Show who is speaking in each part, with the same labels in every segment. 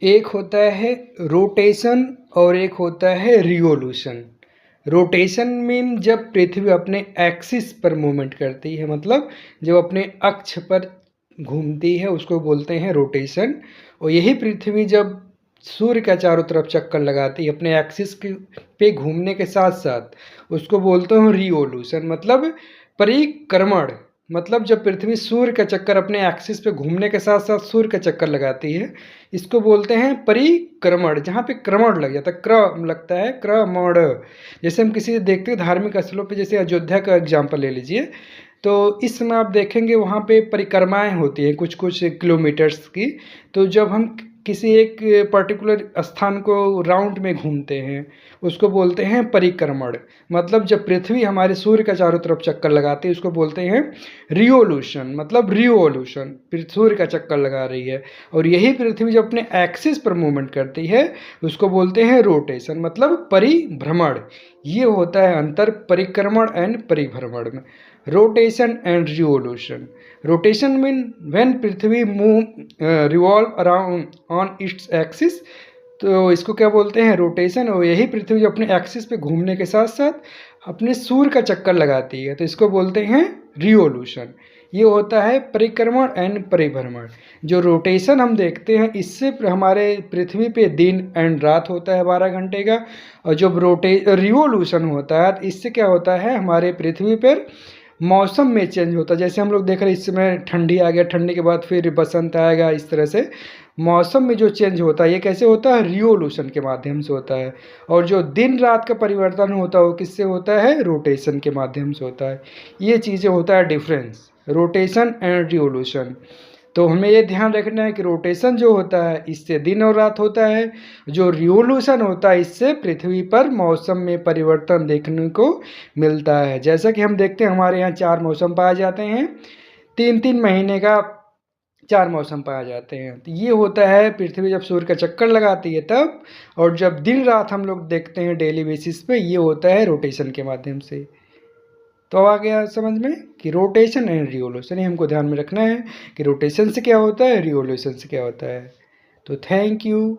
Speaker 1: एक होता है रोटेशन और एक होता है रिवोल्यूशन। रोटेशन मीन जब पृथ्वी अपने एक्सिस पर मूवमेंट करती है, मतलब जब अपने अक्ष पर घूमती है उसको बोलते हैं रोटेशन। और यही पृथ्वी जब सूर्य का चारों तरफ चक्कर लगाती है अपने एक्सिस पे घूमने के साथ साथ उसको बोलते हैं रिवोल्यूशन, मतलब परिक्रमण। मतलब जब पृथ्वी सूर्य का चक्कर अपने एक्सिस पे घूमने के साथ साथ सूर्य का चक्कर लगाती है इसको बोलते हैं परिक्रमण, जहाँ पे क्रमण लग जाता है, क्रम लगता है, क्रमण। जैसे हम किसी देखते हैं धार्मिक स्थलों पे, जैसे अयोध्या का एग्जाम्पल ले लीजिए, तो इस समय आप देखेंगे वहाँ पे परिक्रमाएं होती हैं कुछ कुछ किलोमीटर्स की। तो जब हम किसी एक पर्टिकुलर स्थान को राउंड में घूमते हैं उसको बोलते हैं परिक्रमण। मतलब जब पृथ्वी हमारे सूर्य का चारों तरफ चक्कर लगाती है उसको बोलते हैं रिवोल्यूशन, मतलब रिवोल्यूशन, सूर्य का चक्कर लगा रही है। और यही पृथ्वी जब अपने एक्सिस पर मूवमेंट करती है उसको बोलते हैं रोटेशन, मतलब परिभ्रमण। ये होता है अंतर परिक्रमण एंड परिभ्रमण में, rotation and revolution. Rotation mean when Prithvi move revolve around on its axis, तो इसको क्या बोलते हैं रोटेशन। और यही पृथ्वी जो अपने एक्सिस पे घूमने के साथ साथ अपने सूर्य का चक्कर लगाती है तो इसको बोलते हैं रिवोल्यूशन। ये होता है परिक्रमण एंड परिभ्रमण। जो रोटेशन हम देखते हैं इससे हमारे पृथ्वी पे दिन एंड रात होता है 12 घंटे का। और जो रिवोल्यूशन होता है इससे क्या होता है हमारे पृथ्वी पर मौसम में चेंज होता है। जैसे हम लोग देख रहे हैं इस समय ठंडी आ गया, ठंडी के बाद फिर बसंत आएगा, इस तरह से मौसम में जो चेंज होता है ये कैसे होता है, रिवोल्यूशन के माध्यम से होता है। और जो दिन रात का परिवर्तन होता है वो किससे होता है, रोटेशन के माध्यम से होता है। ये चीज़ें होता है डिफरेंस, रोटेशन एंड रिवोल्यूशन। तो हमें ये ध्यान रखना है कि रोटेशन जो होता है इससे दिन और रात होता है, जो रिवोल्यूशन होता है इससे पृथ्वी पर मौसम में परिवर्तन देखने को मिलता है। जैसा कि हम देखते हैं हमारे यहाँ 4 मौसम पाए जाते हैं, 3-3 महीने का 4 मौसम पाए जाते हैं। तो ये होता है पृथ्वी जब सूर्य का चक्कर लगाती है तब, और जब दिन रात हम लोग देखते हैं डेली बेसिस पे, ये होता है रोटेशन के माध्यम से। तो अब आ गया समझ में कि रोटेशन एंड रिवोल्यूशन, ये हमको ध्यान में रखना है कि रोटेशन से क्या होता है, रिवोल्यूशन से क्या होता है। तो thank you,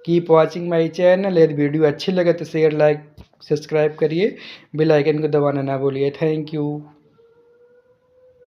Speaker 1: keep watching my channel. यदि वीडियो अच्छी लगे तो शेयर, लाइक, सब्सक्राइब करिए, बेल आइकन को दबाना ना भूलिए। Thank you.